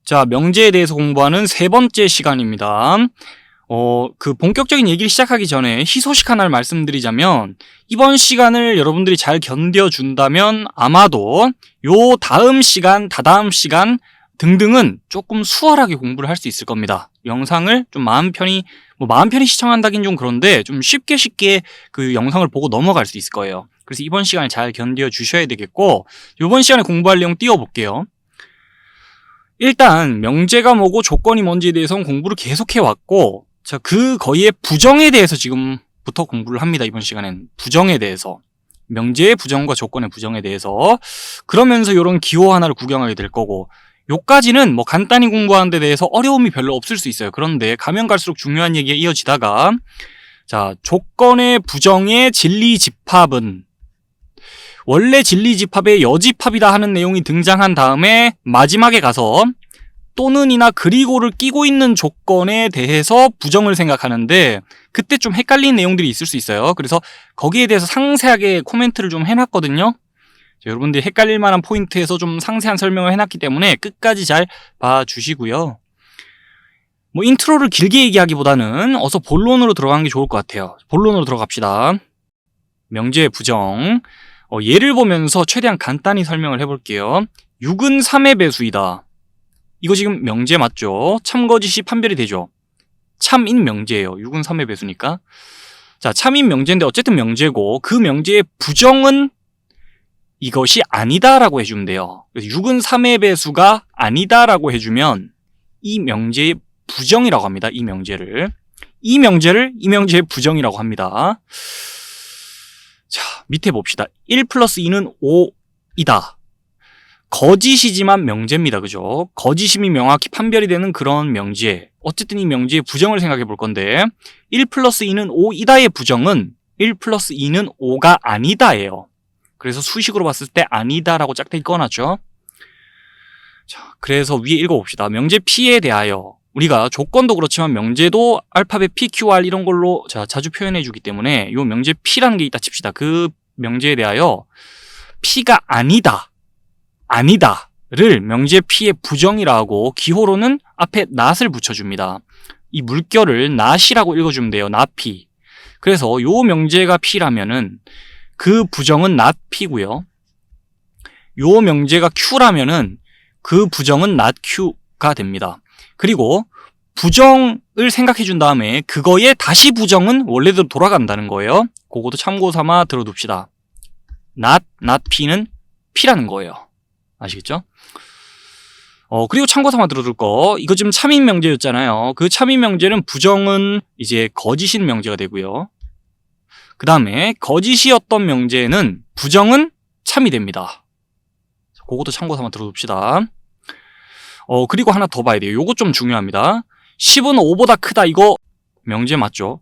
자, 명제에 대해서 공부하는 세 번째 시간입니다. 본격적인 얘기를 시작하기 전에 희소식 하나를 말씀드리자면, 이번 시간을 여러분들이 잘 견뎌준다면 아마도 요 다음 시간, 다다음 시간 등등은 조금 수월하게 공부를 할 수 있을 겁니다. 영상을 좀 마음 편히 시청한다긴 좀 그런데 좀 쉽게 그 영상을 보고 넘어갈 수 있을 거예요. 그래서 이번 시간을 잘 견뎌주셔야 되겠고, 이번 시간에 공부할 내용 띄워볼게요. 일단 명제가 뭐고 조건이 뭔지에 대해서는 공부를 계속해 왔고, 자, 그 거의의 부정에 대해서 지금부터 공부를 합니다. 이번 시간엔 부정에 대해서, 명제의 부정과 조건의 부정에 대해서, 그러면서 이런 기호 하나를 구경하게 될 거고, 요까지는 간단히 공부하는 데 대해서 어려움이 별로 없을 수 있어요. 그런데 가면 갈수록 중요한 얘기가 이어지다가, 자, 조건의 부정의 진리집합은 원래 진리집합의 여집합이다 하는 내용이 등장한 다음에 마지막에 가서 또는이나 그리고를 끼고 있는 조건에 대해서 부정을 생각하는데, 그때 좀 헷갈리는 내용들이 있을 수 있어요. 그래서 거기에 대해서 상세하게 코멘트를 좀 해놨거든요. 자, 여러분들이 헷갈릴 만한 포인트에서 좀 상세한 설명을 해놨기 때문에 끝까지 잘 봐주시고요. 인트로를 길게 얘기하기보다는 어서 본론으로 들어가는 게 좋을 것 같아요. 본론으로 들어갑시다. 명제의 부정. 예를 보면서 최대한 간단히 설명을 해볼게요. 6은 3의 배수이다. 이거 지금 명제 맞죠? 참거짓이 판별이 되죠? 참인 명제예요. 6은 3의 배수니까. 자, 참인 명제인데 어쨌든 명제고, 그 명제의 부정은 이것이 아니다라고 해주면 돼요. 그래서 6은 3의 배수가 아니다라고 해주면 이 명제의 부정이라고 합니다. 이 명제의 부정이라고 합니다. 자, 밑에 봅시다. 1 플러스 2는 5이다. 거짓이지만 명제입니다. 그죠? 거짓임이 명확히 판별이 되는 그런 명제. 어쨌든 이 명제의 부정을 생각해 볼 건데, 1 플러스 2는 5이다의 부정은 1 플러스 2는 5가 아니다예요. 그래서 수식으로 봤을 때 아니다라고 짝대기 꺼놨죠. 자, 그래서 위에 읽어봅시다. 명제 P에 대하여, 우리가 조건도 그렇지만 명제도 알파벳 P, Q, R 이런 걸로 자주 표현해 주기 때문에 이 명제 P라는 게 있다 칩시다. 그 명제에 대하여 P가 아니다를 명제 P의 부정이라 하고, 기호로는 앞에 not을 붙여줍니다. 이 물결을 not이라고 읽어주면 돼요. not P. 그래서 이 명제가 P라면은 그 부정은 not P고요. 이 명제가 Q라면은 그 부정은 not Q가 됩니다. 그리고 부정을 생각해 준 다음에 그거에 다시 부정은 원래대로 돌아간다는 거예요. 그것도 참고 삼아 들어둡시다. not P는 P라는 거예요. 아시겠죠? 그리고 참고 삼아 들어둘 거, 이거 지금 참인 명제였잖아요. 그 참인 명제는 부정은 이제 거짓인 명제가 되고요. 그 다음에 거짓이었던 명제는 부정은 참이 됩니다. 그것도 참고 삼아 들어둡시다. 그리고 하나 더 봐야 돼요. 요거 좀 중요합니다. 10은 5보다 크다. 이거 명제 맞죠?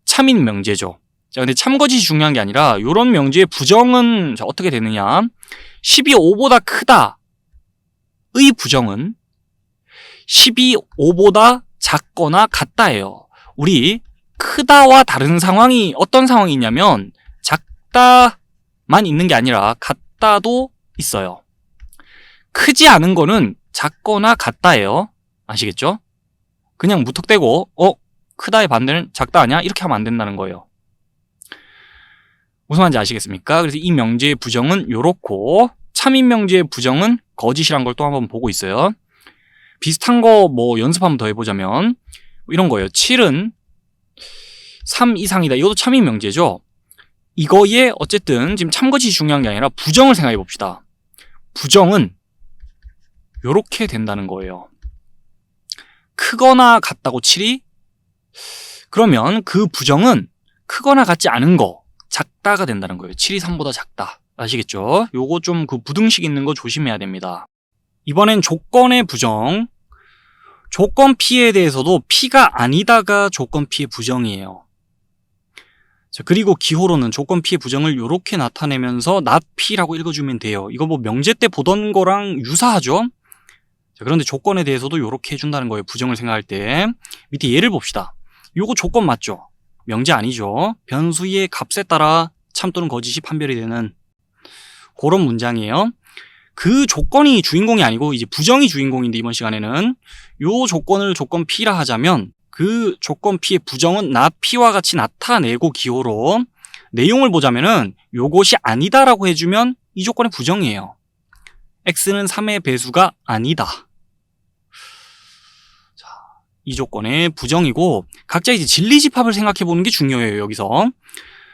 참인 명제죠. 자, 근데 참거짓이 중요한 게 아니라 요런 명제의 부정은 어떻게 되느냐? 10이 5보다 크다의 부정은 10이 5보다 작거나 같다예요. 우리 크다와 다른 상황이 어떤 상황이 있냐면, 작다만 있는 게 아니라 같다도 있어요. 크지 않은 거는 작거나 같다예요. 아시겠죠? 그냥 무턱대고 크다의 반대는 작다 아니야? 이렇게 하면 안 된다는 거예요. 무슨 말인지 아시겠습니까? 그래서 이 명제의 부정은 요렇고, 참인 명제의 부정은 거짓이란 걸 또 한번 보고 있어요. 비슷한 거 연습 한번 더 해보자면 이런 거예요. 7은 3 이상이다. 이것도 참인 명제죠. 이거에 어쨌든 지금 참거짓이 중요한 게 아니라 부정을 생각해 봅시다. 부정은 요렇게 된다는 거예요. 크거나 같다고 7이? 그러면 그 부정은 크거나 같지 않은 거, 작다가 된다는 거예요. 7이 3보다 작다. 아시겠죠? 요거 좀 그 부등식 있는 거 조심해야 됩니다. 이번엔 조건의 부정. 조건 P에 대해서도 P가 아니다가 조건 P의 부정이에요. 자, 그리고 기호로는 조건 P의 부정을 요렇게 나타내면서 not P라고 읽어주면 돼요. 이거 명제 때 보던 거랑 유사하죠? 자, 그런데 조건에 대해서도 요렇게 해준다는 거예요. 부정을 생각할 때. 밑에 예를 봅시다. 요거 조건 맞죠? 명제 아니죠? 변수의 값에 따라 참 또는 거짓이 판별이 되는 그런 문장이에요. 그 조건이 주인공이 아니고 이제 부정이 주인공인데, 이번 시간에는 요 조건을 조건 P라 하자면 그 조건 P의 부정은 나 P와 같이 나타내고 기호로 내용을 보자면은 요것이 아니다라고 해주면 이 조건의 부정이에요. x는 3의 배수가 아니다. 자, 이 조건의 부정이고, 각자 이제 진리집합을 생각해 보는 게 중요해요. 여기서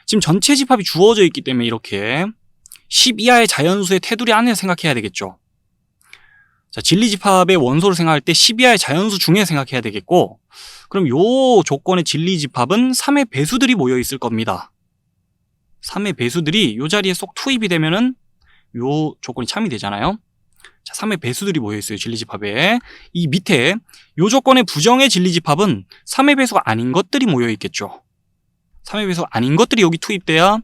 지금 전체 집합이 주어져 있기 때문에 이렇게 10 이하의 자연수의 테두리 안에 생각해야 되겠죠. 자, 진리집합의 원소를 생각할 때 10 이하의 자연수 중에 생각해야 되겠고, 그럼 요 조건의 진리집합은 3의 배수들이 모여 있을 겁니다. 3의 배수들이 요 자리에 쏙 투입이 되면은 요 조건이 참이 되잖아요. 자, 3의 배수들이 모여 있어요. 진리집합에. 이 밑에 요 조건의 부정의 진리집합은 3의 배수가 아닌 것들이 모여 있겠죠. 3의 배수가 아닌 것들이 여기 투입돼야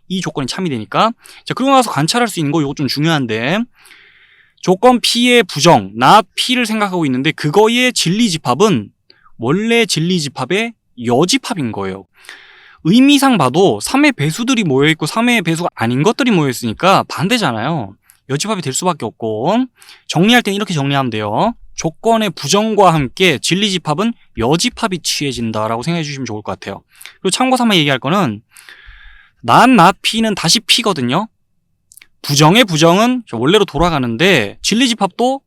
이 조건이 참이 되니까. 자, 그러고 나서 관찰할 수 있는 거 요거 좀 중요한데, 조건 P의 부정, 나 P를 생각하고 있는데 그거의 진리집합은 원래 진리집합의 여집합인 거예요. 의미상 봐도 3의 배수들이 모여있고 3의 배수가 아닌 것들이 모여있으니까 반대잖아요. 여집합이 될 수밖에 없고, 정리할 땐 이렇게 정리하면 돼요. 조건의 부정과 함께 진리집합은 여집합이 취해진다라고 생각해 주시면 좋을 것 같아요. 그리고 참고 삼아 얘기할 거는 나 P는 다시 P거든요. 부정의 부정은 원래로 돌아가는데 진리집합도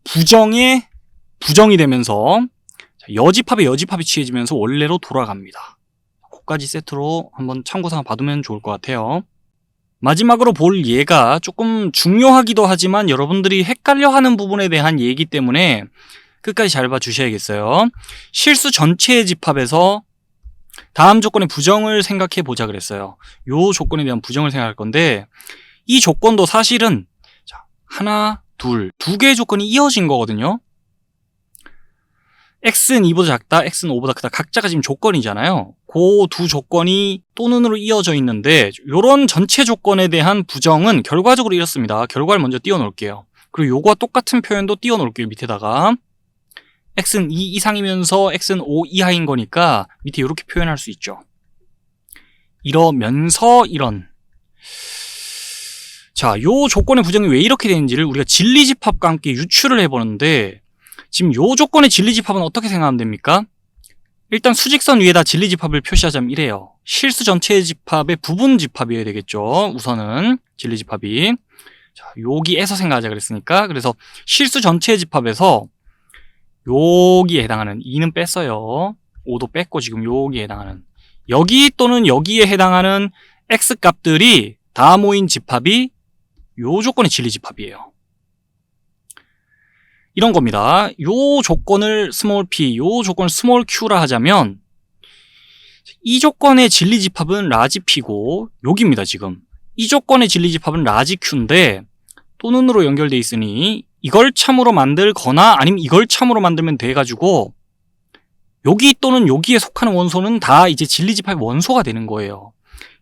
부정의 부정이 되면서 여집합의 여집합이 취해지면서 원래로 돌아갑니다. 그까지 세트로 한번 참고삼아 봐두면 좋을 것 같아요. 마지막으로 볼 예가 조금 중요하기도 하지만 여러분들이 헷갈려하는 부분에 대한 예이기 때문에 끝까지 잘 봐주셔야겠어요. 실수 전체의 집합에서 다음 조건의 부정을 생각해 보자 그랬어요. 요 조건에 대한 부정을 생각할 건데, 이 조건도 사실은 하나, 두 개의 조건이 이어진 거거든요. x는 2보다 작다, x는 5보다 크다. 각자가 지금 조건이잖아요. 그 두 조건이 또는으로 이어져 있는데, 요런 전체 조건에 대한 부정은 결과적으로 이렇습니다. 결과를 먼저 띄워 놓을게요. 그리고 요거와 똑같은 표현도 띄워 놓을게요. 밑에다가 x는 2 이상이면서 x는 5 이하인 거니까 밑에 이렇게 표현할 수 있죠. 이러면서 이런. 자, 요 조건의 부정이 왜 이렇게 되는지를 우리가 진리집합과 함께 유추를 해보는데, 지금 요 조건의 진리집합은 어떻게 생각하면 됩니까? 일단 수직선 위에다 진리집합을 표시하자면 이래요. 실수 전체의 집합의 부분 집합이어야 되겠죠. 우선은 진리집합이. 자, 여기에서 생각하자 그랬으니까. 그래서 실수 전체의 집합에서 여기에 해당하는 2는 뺐어요. 5도 뺐고 지금 여기에 해당하는, 여기 또는 여기에 해당하는 x값들이 다 모인 집합이 요 조건의 진리집합이에요. 이런 겁니다. 요 조건을 스몰 p, 요 조건을 스몰 q라 하자면 이 조건의 진리집합은 라지 p고 여기입니다. 지금 이 조건의 진리집합은 라지 q인데 또는으로 연결돼 있으니 이걸 참으로 만들거나 아니면 이걸 참으로 만들면 돼가지고 여기 또는 여기에 속하는 원소는 다 이제 진리집합의 원소가 되는 거예요.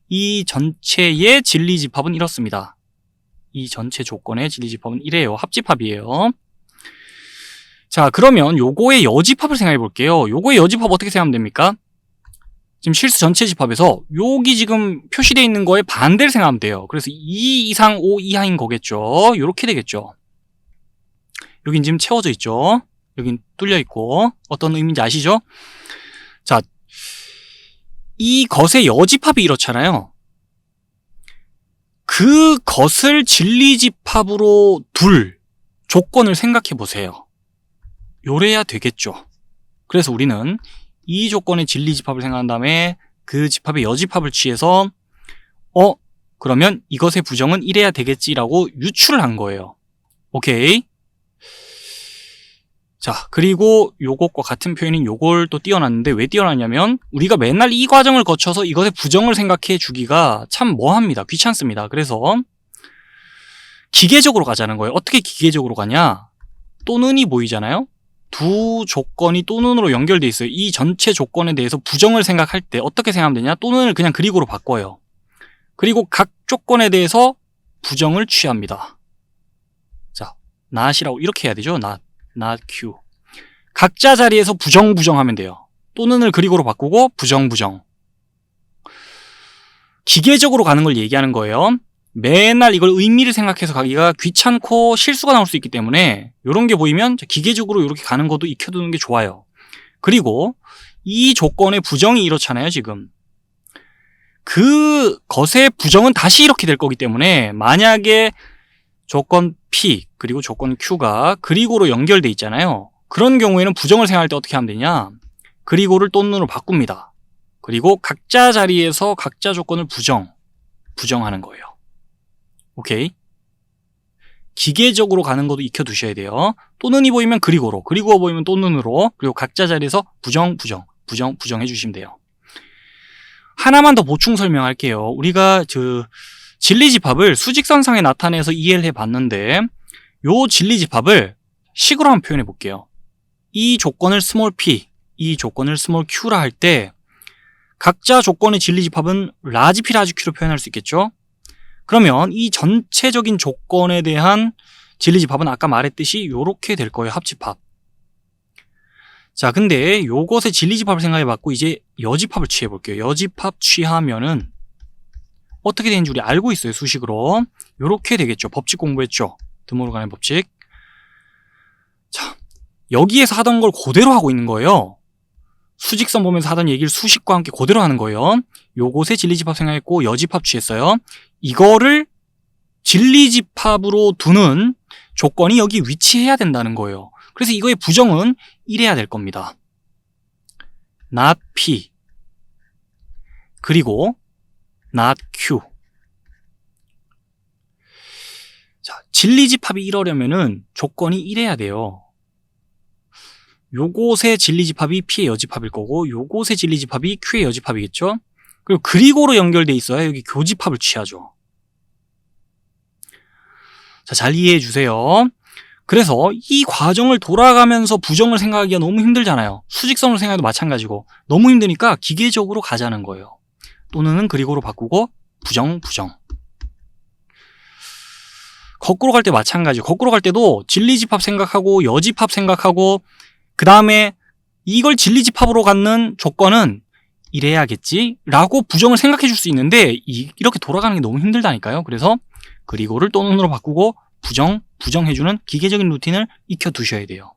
이 전체의 진리집합은 이렇습니다. 이 전체 조건의 진리집합은 이래요. 합집합이에요. 자, 그러면 요거의 여집합을 생각해 볼게요. 요거의 여집합 어떻게 생각하면 됩니까? 지금 실수 전체 집합에서 여기 지금 표시되어 있는 거에 반대를 생각하면 돼요. 그래서 2 이상 5 이하인 거겠죠. 요렇게 되겠죠. 여긴 지금 채워져 있죠. 여긴 뚫려 있고. 어떤 의미인지 아시죠? 자, 이 것의 여집합이 이렇잖아요. 그 것을 진리집합으로 둘 조건을 생각해 보세요. 요래야 되겠죠. 그래서 우리는 이 조건의 진리집합을 생각한 다음에 그 집합의 여집합을 취해서 그러면 이것의 부정은 이래야 되겠지라고 유추를 한 거예요. 오케이. 자, 그리고 요것과 같은 표현인 요걸 또 띄워놨는데 왜 띄워놨냐면 우리가 맨날 이 과정을 거쳐서 이것의 부정을 생각해 주기가 참 뭐합니다. 귀찮습니다. 그래서 기계적으로 가자는 거예요. 어떻게 기계적으로 가냐? 또는이 보이잖아요. 두 조건이 또는으로 연결돼 있어요. 이 전체 조건에 대해서 부정을 생각할 때 어떻게 생각하면 되냐? 또는을 그냥 그릭으로 바꿔요. 그리고 각 조건에 대해서 부정을 취합니다. 자, not이라고 이렇게 해야 되죠. not q. 각자 자리에서 부정하면 돼요. 또는을 그릭으로 바꾸고 부정. 기계적으로 가는 걸 얘기하는 거예요. 맨날 이걸 의미를 생각해서 가기가 귀찮고 실수가 나올 수 있기 때문에 이런 게 보이면 기계적으로 이렇게 가는 것도 익혀두는 게 좋아요. 그리고 이 조건의 부정이 이렇잖아요, 지금. 그 것의 부정은 다시 이렇게 될 거기 때문에 만약에 조건 P 그리고 조건 Q가 그리고로 연결돼 있잖아요. 그런 경우에는 부정을 생각할 때 어떻게 하면 되냐? 그리고를 또는으로 바꿉니다. 그리고 각자 자리에서 각자 조건을 부정하는 거예요. 오케이? 기계적으로 가는 것도 익혀두셔야 돼요. 또는이 보이면 그리고로, 그리고가 보이면 또는으로, 그리고 각자 자리에서 부정 해주시면 돼요. 하나만 더 보충 설명할게요. 우리가 진리집합을 수직선상에 나타내서 이해를 해봤는데 요 진리집합을 식으로 한번 표현해 볼게요. 이 조건을 스몰 p, 이 조건을 스몰 q라 할 때 각자 조건의 진리집합은 라지 p, 라지 q로 표현할 수 있겠죠? 그러면 이 전체적인 조건에 대한 진리집합은 아까 말했듯이 요렇게 될 거예요. 합집합. 자, 근데 요것의 진리집합을 생각해봤고 이제 여집합을 취해볼게요. 여집합 취하면은 어떻게 되는지 우리 알고 있어요. 수식으로. 요렇게 되겠죠. 법칙 공부했죠. 드모르간의 법칙. 자, 여기에서 하던 걸 그대로 하고 있는 거예요. 수직선 보면서 하던 얘기를 수식과 함께 그대로 하는 거예요. 요것의 진리집합 생각했고 여집합 취했어요. 이거를 진리집합으로 두는 조건이 여기 위치해야 된다는 거예요. 그래서 이거의 부정은 이래야 될 겁니다. not P 그리고 not Q. 자, 진리집합이 이러려면은 조건이 이래야 돼요. 요것의 진리집합이 P의 여집합일 거고 요것의 진리집합이 Q의 여집합이겠죠? 그리고 그리고로 연결돼 있어야 여기 교집합을 취하죠. 자, 잘 이해해 주세요. 그래서 이 과정을 돌아가면서 부정을 생각하기가 너무 힘들잖아요. 수직선을 생각해도 마찬가지고 너무 힘드니까 기계적으로 가자는 거예요. 또는 그리고로 바꾸고 부정. 거꾸로 갈 때 마찬가지고 거꾸로 갈 때도 진리집합 생각하고 여집합 생각하고 그 다음에 이걸 진리집합으로 갖는 조건은 이래야겠지 라고 부정을 생각해 줄 수 있는데 이렇게 돌아가는 게 너무 힘들다니까요. 그래서 그리고를 또는으로 바꾸고 부정해주는 기계적인 루틴을 익혀두셔야 돼요.